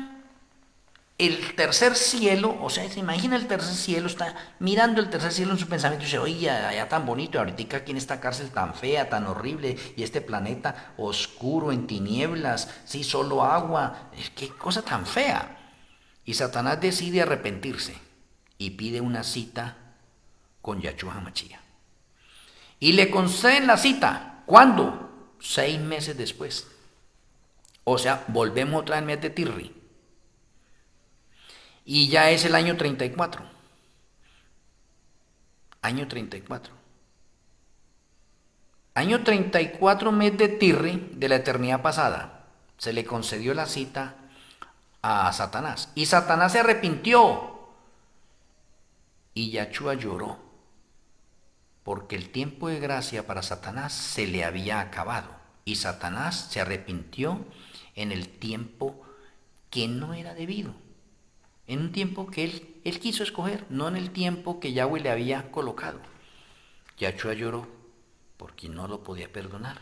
el tercer cielo, o sea, se imagina el tercer cielo, está mirando el tercer cielo en su pensamiento y dice, oye, allá tan bonito, ahorita aquí en esta cárcel tan fea, tan horrible, y este planeta oscuro, en tinieblas, sí, solo agua, qué cosa tan fea. Y Satanás decide arrepentirse y pide una cita con Yahshua HaMashiach. Y le conceden la cita, ¿cuándo? 6 meses después. O sea, volvemos otra vez al mes de Tirri. Y ya es el año 34. Año 34. Año 34, mes de Tirri de la eternidad pasada. Se le concedió la cita a Satanás. Y Satanás se arrepintió. Y Yahshua lloró. Porque el tiempo de gracia para Satanás se le había acabado. Y Satanás se arrepintió en el tiempo que no era debido. En un tiempo que él quiso escoger, no en el tiempo que Yahweh le había colocado. Yahshua lloró porque no lo podía perdonar.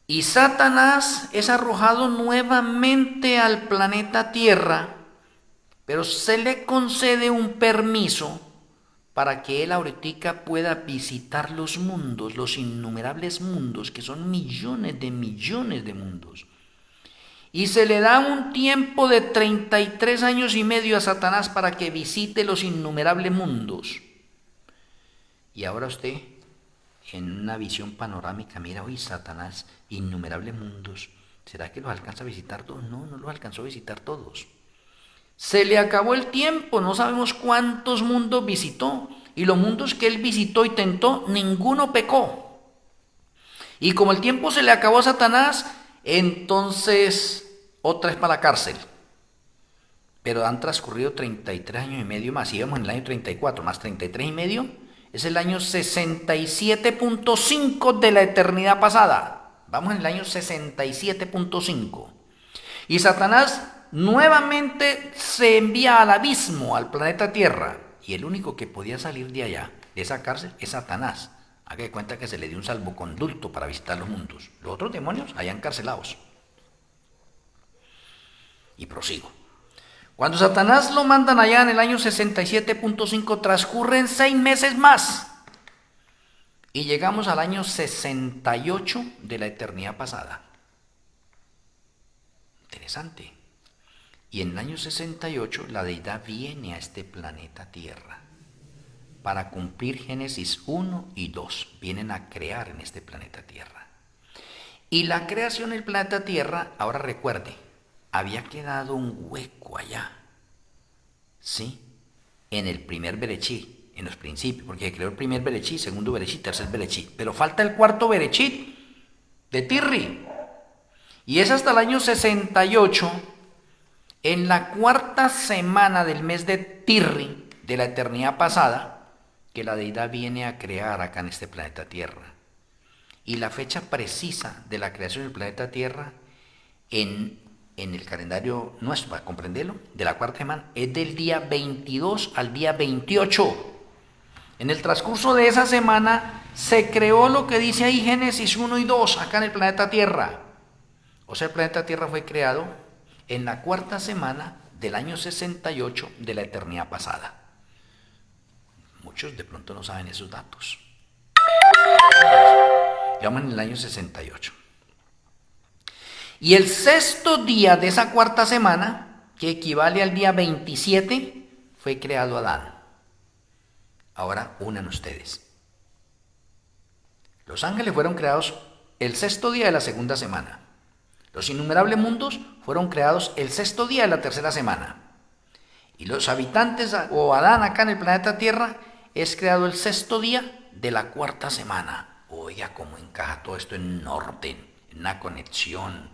Y Satanás es arrojado nuevamente al planeta Tierra, pero se le concede un permiso para que él ahorita pueda visitar los mundos, los innumerables mundos, que son millones de mundos. Y se le da un tiempo de 33 años y medio a Satanás para que visite los innumerables mundos. Y ahora usted, en una visión panorámica, mira, hoy Satanás, innumerables mundos. ¿Será que los alcanza a visitar todos? No, no los alcanzó a visitar todos. Se le acabó el tiempo, no sabemos cuántos mundos visitó. Y los mundos que él visitó y tentó, ninguno pecó. Y como el tiempo se le acabó a Satanás, entonces otra vez para la cárcel. Pero han transcurrido 33 años y medio más. Y vamos en el año 34 más 33 y medio. Es el año 67.5 de la eternidad pasada. Vamos en el año 67.5. Y Satanás nuevamente se envía al abismo, al planeta Tierra. Y el único que podía salir de allá, de esa cárcel, es Satanás. Haga de cuenta que se le dio un salvoconducto para visitar los mundos. Los otros demonios allá encarcelados. Y prosigo. Cuando Satanás lo mandan allá en el año 67.5, transcurren 6 meses más. Y llegamos al año 68 de la eternidad pasada. Interesante. Y en el año 68 la deidad viene a este planeta Tierra para cumplir Génesis 1 y 2. Vienen a crear en este planeta Tierra. Y la creación del planeta Tierra, ahora recuerde, había quedado un hueco allá, ¿sí? En el primer Berechit, en los principios, porque se creó el primer Berechit, segundo Berechit, tercer Berechit. Pero falta el cuarto Berechit de Tirri. Y es hasta el año 68, en la cuarta semana del mes de Tirri, de la eternidad pasada, que la deidad viene a crear acá en este planeta Tierra. Y la fecha precisa de la creación del planeta Tierra en el calendario nuestro, para comprenderlo, de la cuarta semana, es del día 22 al día 28. En el transcurso de esa semana se creó lo que dice ahí Génesis 1 y 2, acá en el planeta Tierra. O sea, el planeta Tierra fue creado en la cuarta semana del año 68 de la eternidad pasada. Muchos de pronto no saben esos datos. Llaman en el año 68. Y el sexto día de esa cuarta semana, que equivale al día 27, fue creado Adán. Ahora unan ustedes. Los ángeles fueron creados el sexto día de la segunda semana. Los innumerables mundos fueron creados el sexto día de la tercera semana. Y los habitantes o Adán acá en el planeta Tierra es creado el sexto día de la cuarta semana. Oiga, cómo encaja todo esto en orden, en una conexión,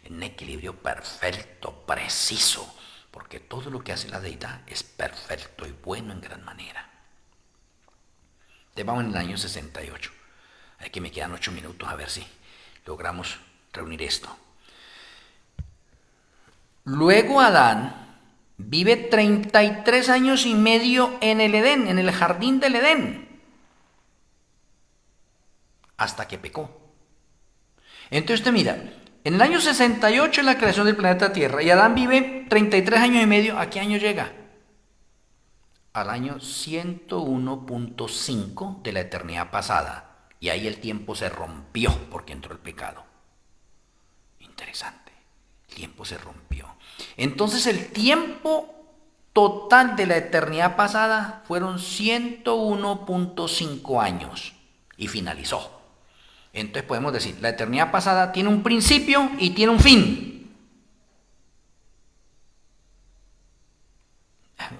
en un equilibrio perfecto, preciso, porque todo lo que hace la deidad es perfecto y bueno en gran manera. Vamos en el año 68. Aquí me quedan 8 minutos a ver si logramos reunir esto. Luego Adán vive 33 años y medio en el Edén, en el jardín del Edén, hasta que pecó. Entonces usted mira, en el año 68 es la creación del planeta Tierra y Adán vive 33 años y medio. ¿A qué año llega? Al año 101.5 de la eternidad pasada. Y ahí el tiempo se rompió porque entró el pecado. Interesante. El tiempo se rompió. Entonces el tiempo total de la eternidad pasada fueron 101.5 años. Y finalizó. Entonces podemos decir, la eternidad pasada tiene un principio y tiene un fin.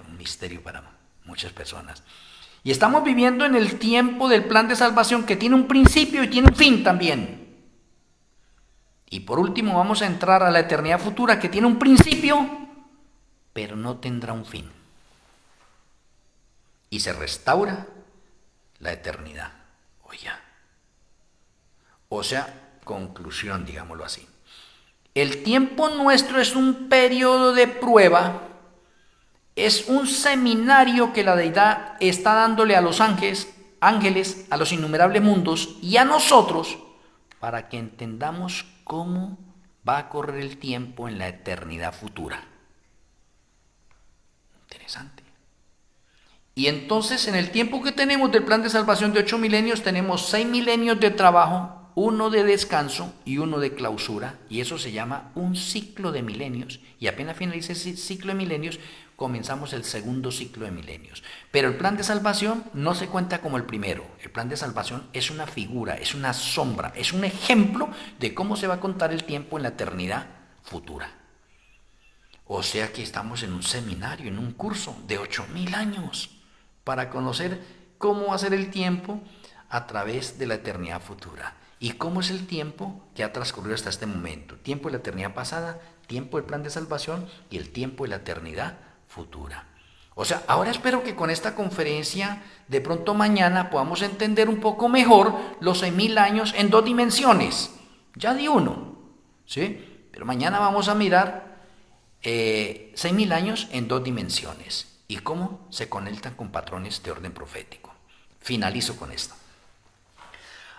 Un misterio para muchas personas. Y estamos viviendo en el tiempo del plan de salvación que tiene un principio y tiene un fin también. Y por último vamos a entrar a la eternidad futura que tiene un principio, pero no tendrá un fin. Y se restaura la eternidad. O sea, conclusión, digámoslo así. El tiempo nuestro es un periodo de prueba, es un seminario que la deidad está dándole a los ángeles, a los innumerables mundos y a nosotros para que entendamos cómo va a correr el tiempo en la eternidad futura. Interesante. Y entonces en el tiempo que tenemos del plan de salvación de 8 milenios tenemos 6 milenios de trabajo, 1 de descanso y 1 de clausura, y eso se llama un ciclo de milenios, y apenas finalice ese ciclo de milenios, comenzamos el segundo ciclo de milenios. Pero el plan de salvación no se cuenta como el primero. El plan de salvación es una figura, es una sombra, es un ejemplo de cómo se va a contar el tiempo en la eternidad futura. O sea que estamos en un seminario, en un curso de 8.000 años para conocer cómo va a ser el tiempo a través de la eternidad futura. ¿Y cómo es el tiempo que ha transcurrido hasta este momento? Tiempo de la eternidad pasada, tiempo del plan de salvación y el tiempo de la eternidad futura. O sea, ahora espero que con esta conferencia, de pronto mañana podamos entender un poco mejor los 6.000 años en 2 dimensiones. Ya di uno, ¿sí? Pero mañana vamos a mirar 6.000 años en 2 dimensiones y cómo se conectan con patrones de orden profético. Finalizo con esto.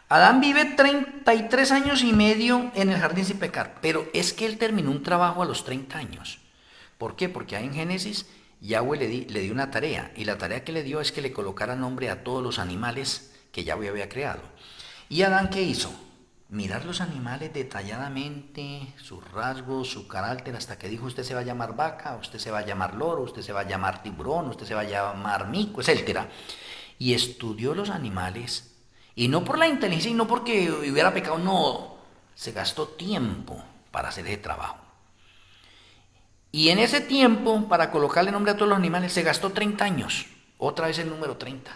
Adán vive 33 años y medio en el jardín sin pecar, pero es que él terminó un trabajo a los 30 años. ¿Por qué? Porque ahí en Génesis Yahweh le dio una tarea, y la tarea que le dio es que le colocara nombre a todos los animales que Yahweh había creado. ¿Y Adán qué hizo? Mirar los animales detalladamente, sus rasgos, su carácter, hasta que dijo: usted se va a llamar vaca, usted se va a llamar loro, usted se va a llamar tiburón, usted se va a llamar mico, etc. Y estudió los animales. Y no por la inteligencia y no porque hubiera pecado, no, se gastó tiempo para hacer ese trabajo. Y en ese tiempo, para colocarle nombre a todos los animales, se gastó 30 años, otra vez el número 30.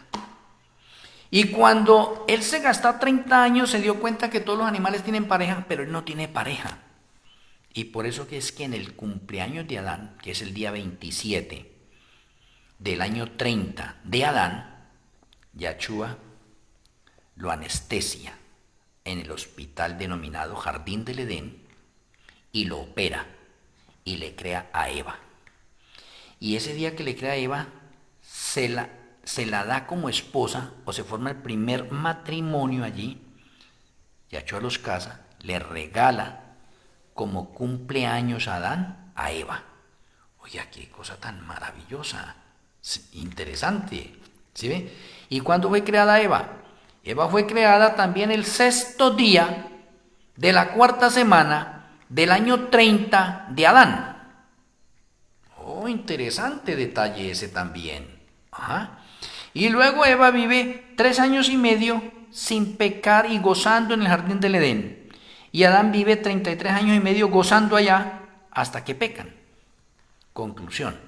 Y cuando él se gastó 30 años, se dio cuenta que todos los animales tienen pareja, pero él no tiene pareja. Y por eso que es que en el cumpleaños de Adán, que es el día 27 del año 30 de Adán, Yahshua lo anestesia en el hospital denominado Jardín del Edén y lo opera y le crea a Eva. Y ese día que le crea a Eva se la da como esposa, o se forma el primer matrimonio allí. Yahshua los casa, le regala como cumpleaños a Adán a Eva. Oye, qué cosa tan maravillosa, interesante, ¿sí ve? ¿Y cuándo fue creada Eva? Eva fue creada también el sexto día de la cuarta semana, del año 30 de Adán. Oh, interesante detalle ese también. Ajá. Y luego Eva vive 3 años y medio sin pecar y gozando en el jardín del Edén. Y Adán vive 33 años y medio gozando allá hasta que pecan. Conclusión.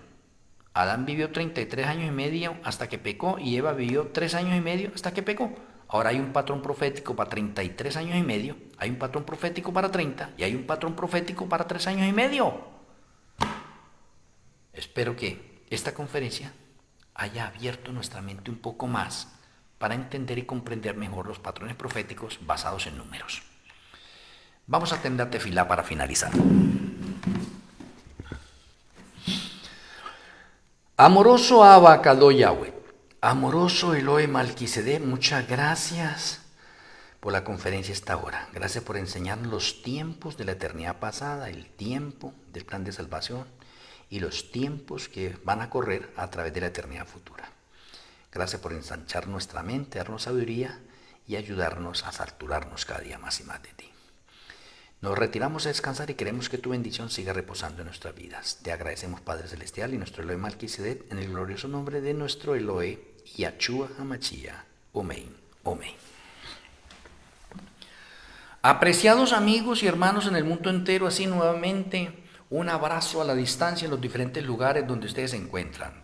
Adán vivió 33 años y medio hasta que pecó y Eva vivió 3 años y medio hasta que pecó. Ahora hay un patrón profético para 33 años y medio, hay un patrón profético para 30 y hay un patrón profético para 3 años y medio. Espero que esta conferencia haya abierto nuestra mente un poco más para entender y comprender mejor los patrones proféticos basados en números. Vamos a tender tefilá para finalizar. Amoroso Abba Kadosh Yahweh, amoroso Elohe Malquisedec, muchas gracias por la conferencia esta hora. Gracias por enseñarnos los tiempos de la eternidad pasada, el tiempo del plan de salvación y los tiempos que van a correr a través de la eternidad futura. Gracias por ensanchar nuestra mente, darnos sabiduría y ayudarnos a saturarnos cada día más y más de ti. Nos retiramos a descansar y queremos que tu bendición siga reposando en nuestras vidas. Te agradecemos, Padre Celestial, y nuestro Elohe Malquisedec, en el glorioso nombre de nuestro Elohe, Yahshua HaMashiach. Amén. Amén. Apreciados amigos y hermanos en el mundo entero, así nuevamente un abrazo a la distancia en los diferentes lugares donde ustedes se encuentran.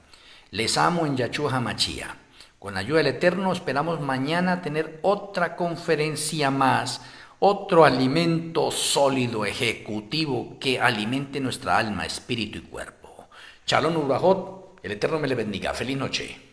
Les amo en Yahshua HaMashiach. Con la ayuda del Eterno esperamos mañana tener otra conferencia más, otro alimento sólido, ejecutivo, que alimente nuestra alma, espíritu y cuerpo. Shalom Urahot, el Eterno me le bendiga. Feliz noche.